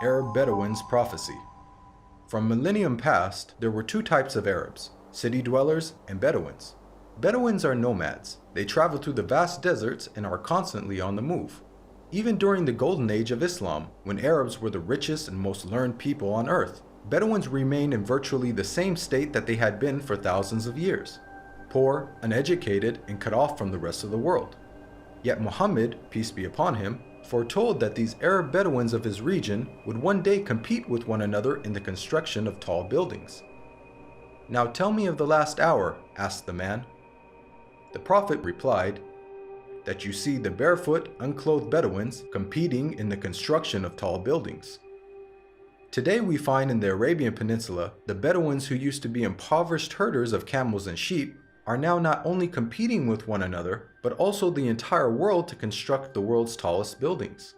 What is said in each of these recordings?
Arab Bedouins' prophecy. From millennium past, there were two types of Arabs, city dwellers and Bedouins. Bedouins are nomads. They travel through the vast deserts and are constantly on the move. Even during the golden age of Islam, when Arabs were the richest and most learned people on earth, Bedouins remained in virtually the same state that they had been for thousands of years, poor, uneducated, and cut off from the rest of the world. Yet Muhammad, peace be upon him, foretold that these Arab Bedouins of his region would one day compete with one another in the construction of tall buildings. "Now tell me of the last hour," asked the man. The Prophet replied, "That you see the barefoot, unclothed Bedouins competing in the construction of tall buildings." Today we find in the Arabian Peninsula, the Bedouins who used to be impoverished herders of camels and sheep are now not only competing with one another, but also the entire world to construct the world's tallest buildings.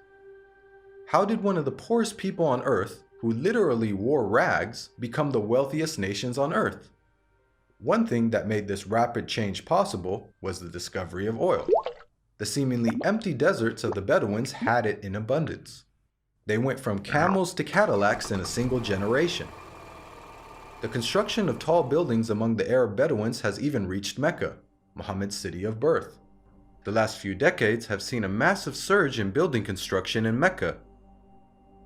How did one of the poorest people on earth, who literally wore rags, become the wealthiest nations on earth? One thing that made this rapid change possible was the discovery of oil. The seemingly empty deserts of the Bedouins had it in abundance. They went from camels to Cadillacs in a single generation. The construction of tall buildings among the Arab Bedouins has even reached Mecca, Muhammad's city of birth. The last few decades have seen a massive surge in building construction in Mecca.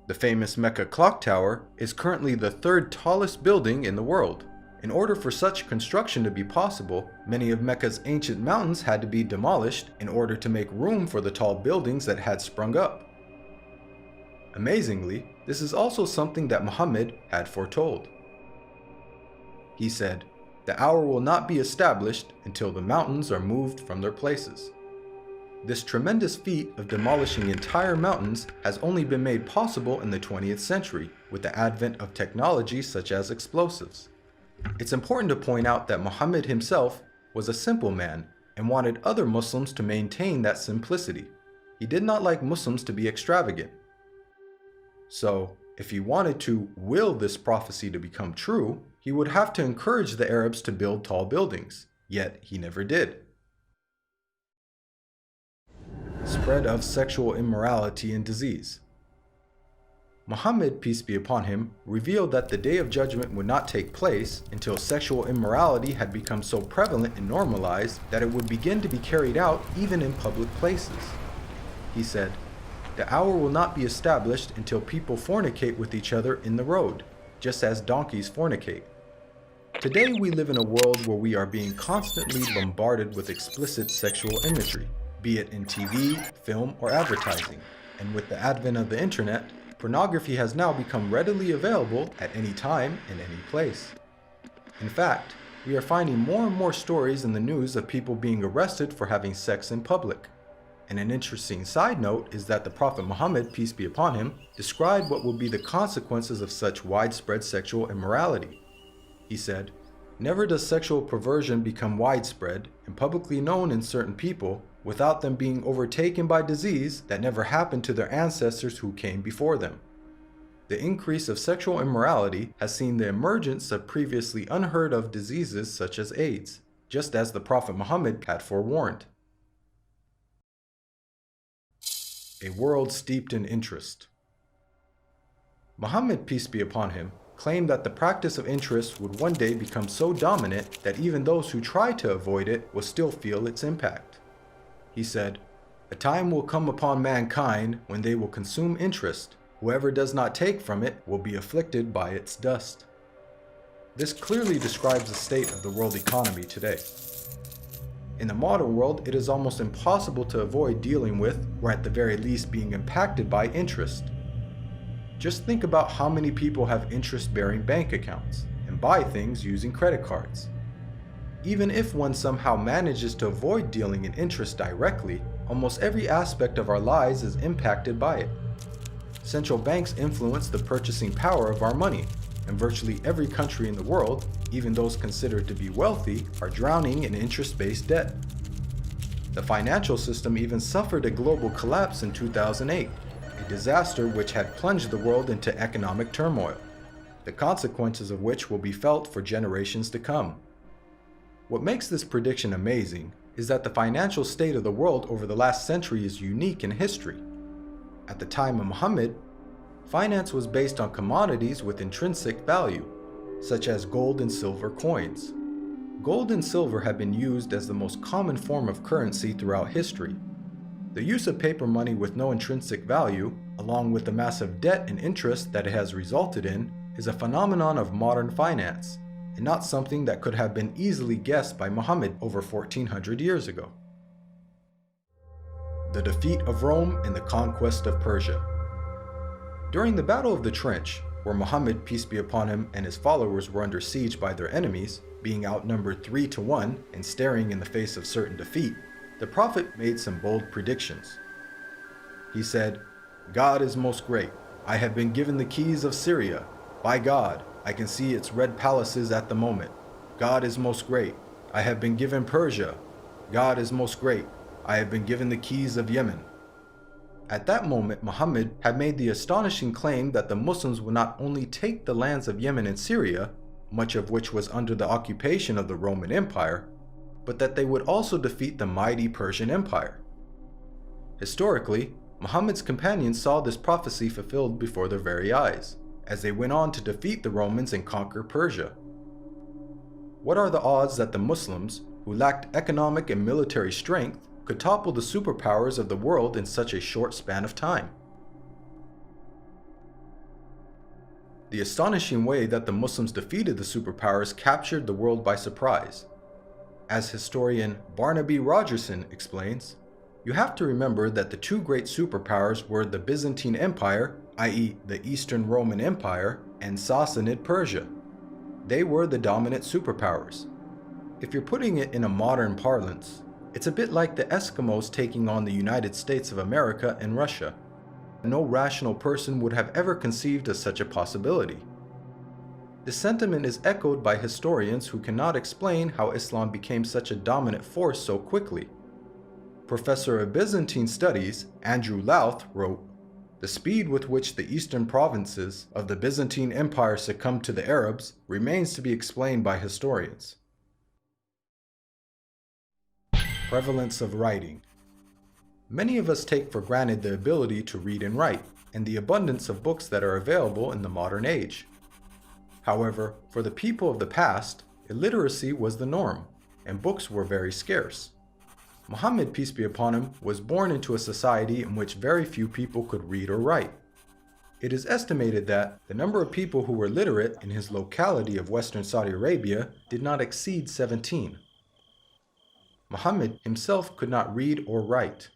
The famous Mecca Clock Tower is currently the third tallest building in the world. In order for such construction to be possible, many of Mecca's ancient mountains had to be demolished in order to make room for the tall buildings that had sprung up. Amazingly, this is also something that Muhammad had foretold. He said, "The hour will not be established until the mountains are moved from their places." This tremendous feat of demolishing entire mountains has only been made possible in the 20th century with the advent of technology such as explosives. It's important to point out that Muhammad himself was a simple man and wanted other Muslims to maintain that simplicity. He did not like Muslims to be extravagant. So, if he wanted to will this prophecy to become true, he would have to encourage the Arabs to build tall buildings, yet he never did. Spread of sexual immorality and disease. Muhammad, peace be upon him, revealed that the Day of Judgment would not take place until sexual immorality had become so prevalent and normalized that it would begin to be carried out even in public places. He said, "The hour will not be established until people fornicate with each other in the road, just as donkeys fornicate." Today we live in a world where we are being constantly bombarded with explicit sexual imagery, be it in TV, film, or advertising. And with the advent of the internet, pornography has now become readily available at any time and any place. In fact, we are finding more and more stories in the news of people being arrested for having sex in public. And an interesting side note is that the Prophet Muhammad, peace be upon him, described what will be the consequences of such widespread sexual immorality. He said, "Never does sexual perversion become widespread and publicly known in certain people without them being overtaken by disease that never happened to their ancestors who came before them." The increase of sexual immorality has seen the emergence of previously unheard of diseases such as AIDS, just as the Prophet Muhammad had forewarned. A world steeped in interest. Muhammad, peace be upon him, claimed that the practice of interest would one day become so dominant that even those who try to avoid it will still feel its impact. He said, "A time will come upon mankind when they will consume interest. Whoever does not take from it will be afflicted by its dust." This clearly describes the state of the world economy today. In the modern world, it is almost impossible to avoid dealing with, or at the very least being impacted by, interest. Just think about how many people have interest-bearing bank accounts and buy things using credit cards. Even if one somehow manages to avoid dealing in interest directly, almost every aspect of our lives is impacted by it. Central banks influence the purchasing power of our money, and virtually every country in the world, even those considered to be wealthy, are drowning in interest-based debt. The financial system even suffered a global collapse in 2008, a disaster which had plunged the world into economic turmoil, the consequences of which will be felt for generations to come. What makes this prediction amazing is that the financial state of the world over the last century is unique in history. At the time of Muhammad, Finance was based on commodities with intrinsic value, such as gold and silver coins. Gold and silver have been used as the most common form of currency throughout history. The use of paper money with no intrinsic value, along with the massive debt and interest that it has resulted in, is a phenomenon of modern finance, and not something that could have been easily guessed by Muhammad over 1400 years ago. The defeat of Rome and the conquest of Persia. During the Battle of the Trench, where Muhammad, peace be upon him, and his followers were under siege by their enemies, being outnumbered 3-1 and staring in the face of certain defeat, the Prophet made some bold predictions. He said, "God is most great. I have been given the keys of Syria. By God, I can see its red palaces at the moment. God is most great. I have been given Persia. God is most great. I have been given the keys of Yemen." At that moment, Muhammad had made the astonishing claim that the Muslims would not only take the lands of Yemen and Syria, much of which was under the occupation of the Roman Empire, but that they would also defeat the mighty Persian Empire. Historically, Muhammad's companions saw this prophecy fulfilled before their very eyes, as they went on to defeat the Romans and conquer Persia. What are the odds that the Muslims, who lacked economic and military strength, could topple the superpowers of the world in such a short span of time? The astonishing way that the Muslims defeated the superpowers captured the world by surprise. As historian Barnaby Rogerson explains, you have to remember that the two great superpowers were the Byzantine Empire, i.e. the Eastern Roman Empire, and Sassanid Persia. They were the dominant superpowers. If you're putting it in a modern parlance, it's a bit like the Eskimos taking on the United States of America and Russia. No rational person would have ever conceived of such a possibility. The sentiment is echoed by historians who cannot explain how Islam became such a dominant force so quickly. Professor of Byzantine Studies, Andrew Louth, wrote, "The speed with which the eastern provinces of the Byzantine Empire succumbed to the Arabs remains to be explained by historians." Prevalence of writing. Many of us take for granted the ability to read and write, and the abundance of books that are available in the modern age. However, for the people of the past, illiteracy was the norm, and books were very scarce. Muhammad, peace be upon him, was born into a society in which very few people could read or write. It is estimated that the number of people who were literate in his locality of Western Saudi Arabia did not exceed 17. Muhammad himself could not read or write.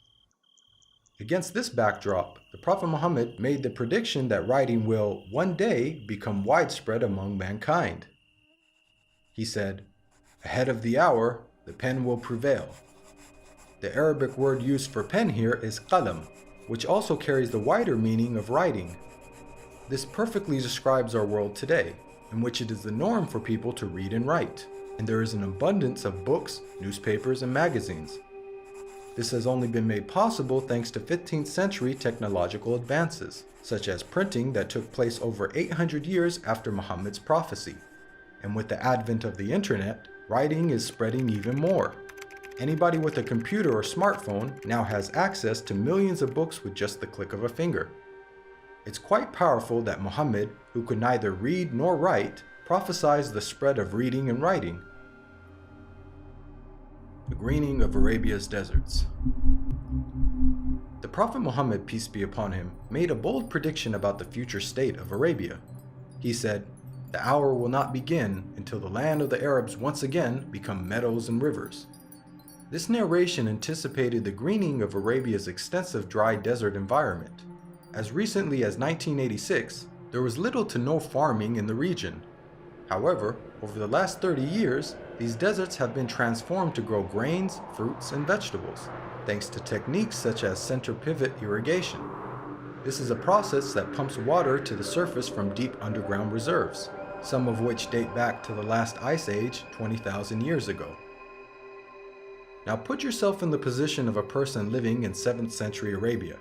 Against this backdrop, the Prophet Muhammad made the prediction that writing will one day become widespread among mankind. He said, "Ahead of the hour, the pen will prevail." The Arabic word used for pen here is qalam, which also carries the wider meaning of writing. This perfectly describes our world today, in which it is the norm for people to read and write, and there is an abundance of books, newspapers, and magazines. This has only been made possible thanks to 15th century technological advances, such as printing that took place over 800 years after Muhammad's prophecy. And with the advent of the internet, writing is spreading even more. Anybody with a computer or smartphone now has access to millions of books with just the click of a finger. It's quite powerful that Muhammad, who could neither read nor write, prophesied the spread of reading and writing. The greening of Arabia's deserts. The Prophet Muhammad, peace be upon him, made a bold prediction about the future state of Arabia. He said, "The hour will not begin until the land of the Arabs once again become meadows and rivers." This narration anticipated the greening of Arabia's extensive dry desert environment. As recently as 1986, there was little to no farming in the region. However, over the last 30 years, these deserts have been transformed to grow grains, fruits, and vegetables, thanks to techniques such as center pivot irrigation. This is a process that pumps water to the surface from deep underground reserves, some of which date back to the last ice age 20,000 years ago. Now put yourself in the position of a person living in 7th century Arabia.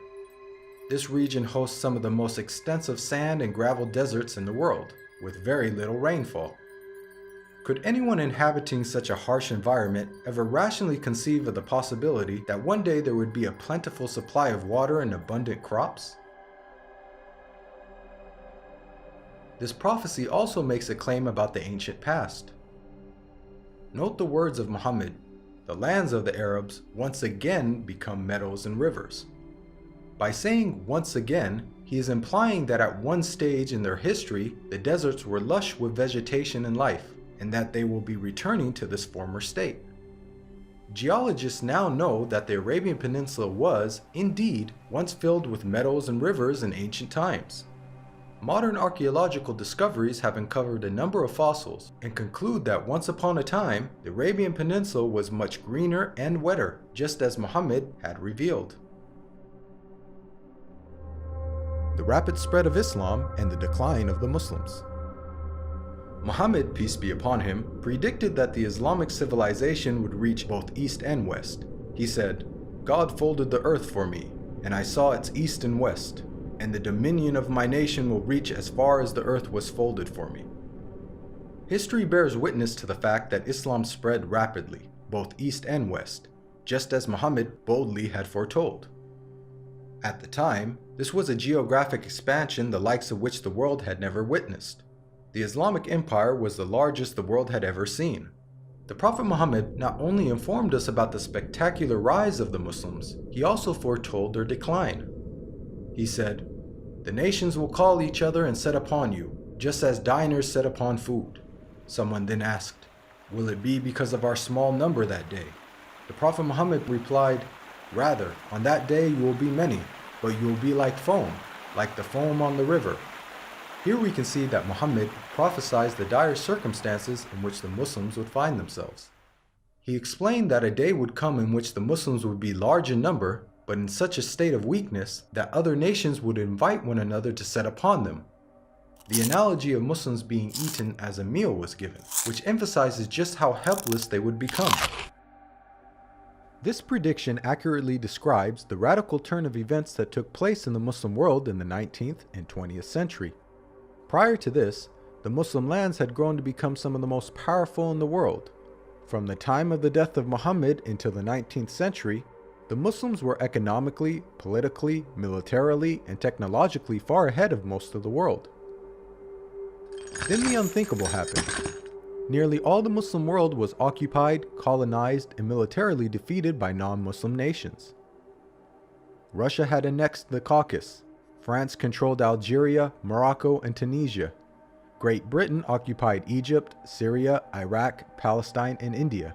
This region hosts some of the most extensive sand and gravel deserts in the world, with very little rainfall. Could anyone inhabiting such a harsh environment ever rationally conceive of the possibility that one day there would be a plentiful supply of water and abundant crops? This prophecy also makes a claim about the ancient past. Note the words of Muhammad, "The lands of the Arabs once again become meadows and rivers." By saying once again, he is implying that at one stage in their history, the deserts were lush with vegetation and life, and that they will be returning to this former state. Geologists now know that the Arabian Peninsula was, indeed, once filled with meadows and rivers in ancient times. Modern archaeological discoveries have uncovered a number of fossils and conclude that once upon a time, the Arabian Peninsula was much greener and wetter, just as Muhammad had revealed. The rapid spread of Islam and the decline of the Muslims. Muhammad, peace be upon him, predicted that the Islamic civilization would reach both east and west. He said, "God folded the earth for me, and I saw its east and west, and the dominion of my nation will reach as far as the earth was folded for me." History bears witness to the fact that Islam spread rapidly, both east and west, just as Muhammad boldly had foretold. At the time, this was a geographic expansion the likes of which the world had never witnessed. The Islamic Empire was the largest the world had ever seen. The Prophet Muhammad not only informed us about the spectacular rise of the Muslims, he also foretold their decline. He said, "The nations will call each other and set upon you, just as diners set upon food." Someone then asked, "Will it be because of our small number that day?" The Prophet Muhammad replied, "Rather, on that day you will be many, but you will be like the foam on the river." Here we can see that Muhammad prophesied the dire circumstances in which the Muslims would find themselves. He explained that a day would come in which the Muslims would be large in number, but in such a state of weakness that other nations would invite one another to set upon them. The analogy of Muslims being eaten as a meal was given, which emphasizes just how helpless they would become. This prediction accurately describes the radical turn of events that took place in the Muslim world in the 19th and 20th century. Prior to this, the Muslim lands had grown to become some of the most powerful in the world. From the time of the death of Muhammad until the 19th century, the Muslims were economically, politically, militarily, and technologically far ahead of most of the world. Then the unthinkable happened. Nearly all the Muslim world was occupied, colonized, and militarily defeated by non-Muslim nations. Russia had annexed the Caucasus. France controlled Algeria, Morocco, and Tunisia. Great Britain occupied Egypt, Syria, Iraq, Palestine, and India.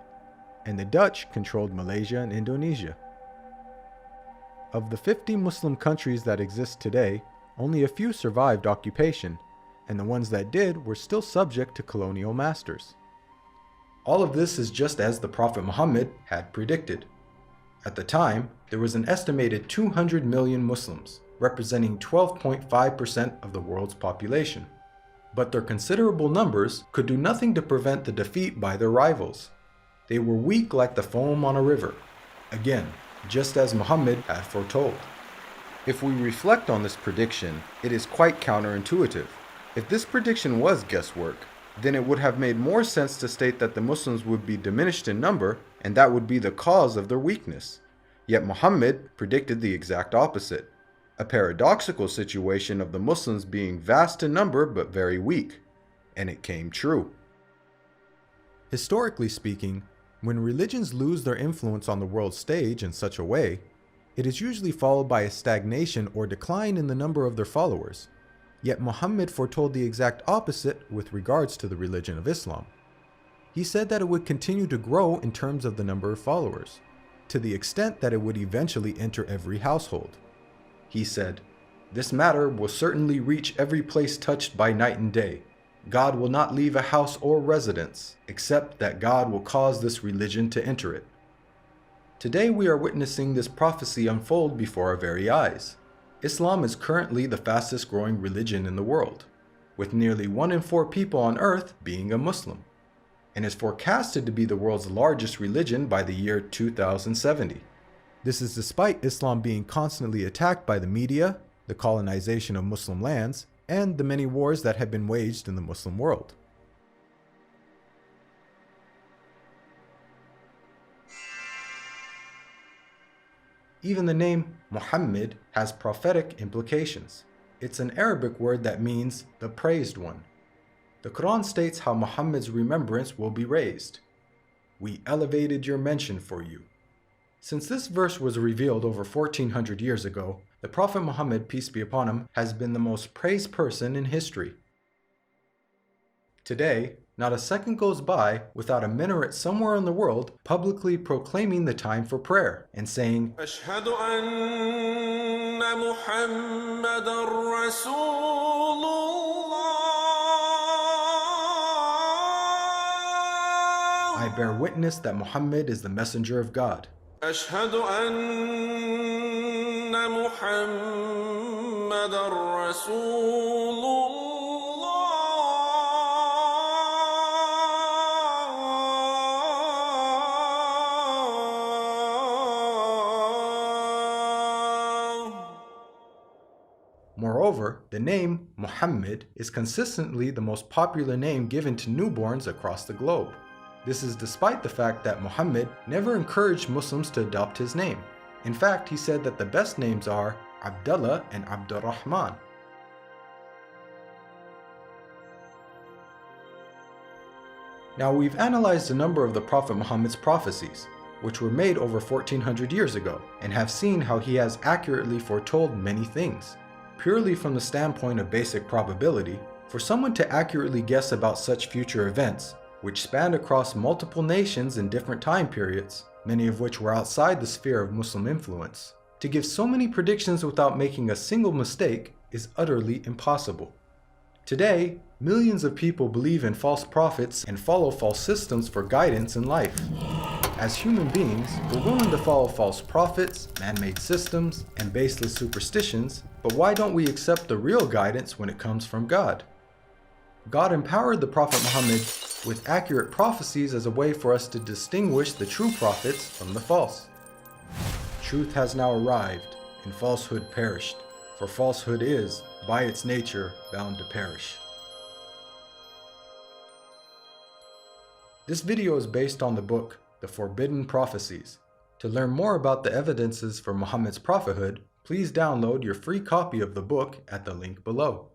And the Dutch controlled Malaysia and Indonesia. Of the 50 Muslim countries that exist today, only a few survived occupation, and the ones that did were still subject to colonial masters. All of this is just as the Prophet Muhammad had predicted. At the time, there was an estimated 200 million Muslims, representing 12.5% of the world's population. But their considerable numbers could do nothing to prevent the defeat by their rivals. They were weak like the foam on a river. Again, just as Muhammad had foretold. If we reflect on this prediction, it is quite counterintuitive. If this prediction was guesswork, then it would have made more sense to state that the Muslims would be diminished in number and that would be the cause of their weakness. Yet Muhammad predicted the exact opposite. A paradoxical situation of the Muslims being vast in number but very weak. And it came true. Historically speaking, when religions lose their influence on the world stage in such a way, it is usually followed by a stagnation or decline in the number of their followers. Yet Muhammad foretold the exact opposite with regards to the religion of Islam. He said that it would continue to grow in terms of the number of followers, to the extent that it would eventually enter every household. He said, "This matter will certainly reach every place touched by night and day. God will not leave a house or residence, except that God will cause this religion to enter it." Today we are witnessing this prophecy unfold before our very eyes. Islam is currently the fastest growing religion in the world, with nearly 1 in 4 people on earth being a Muslim, and is forecasted to be the world's largest religion by the year 2070. This is despite Islam being constantly attacked by the media, the colonization of Muslim lands, and the many wars that have been waged in the Muslim world. Even the name Muhammad has prophetic implications. It's an Arabic word that means the praised one. The Quran states how Muhammad's remembrance will be raised. We elevated your mention for you. Since this verse was revealed over 1400 years ago, the Prophet Muhammad, peace be upon him, has been the most praised person in history. Today, not a second goes by without a minaret somewhere in the world publicly proclaiming the time for prayer and saying, أشهد أن محمدًا رسول الله. I bear witness that Muhammad is the messenger of God. أشهد أن محمدًا رسول الله. Moreover, the name Muhammad is consistently the most popular name given to newborns across the globe. This is despite the fact that Muhammad never encouraged Muslims to adopt his name. In fact, he said that the best names are Abdullah and Abdurrahman. Now, we've analyzed a number of the Prophet Muhammad's prophecies, which were made over 1400 years ago, and have seen how he has accurately foretold many things. Purely from the standpoint of basic probability, for someone to accurately guess about such future events, which spanned across multiple nations in different time periods, many of which were outside the sphere of Muslim influence, to give so many predictions without making a single mistake is utterly impossible. Today, millions of people believe in false prophets and follow false systems for guidance in life. As human beings, we're willing to follow false prophets, man-made systems, and baseless superstitions, but why don't we accept the real guidance when it comes from God? God empowered the Prophet Muhammad with accurate prophecies as a way for us to distinguish the true prophets from the false. Truth has now arrived, and falsehood perished, for falsehood is, by its nature, bound to perish. This video is based on the book, The Forbidden Prophecies. To learn more about the evidences for Muhammad's prophethood, please download your free copy of the book at the link below.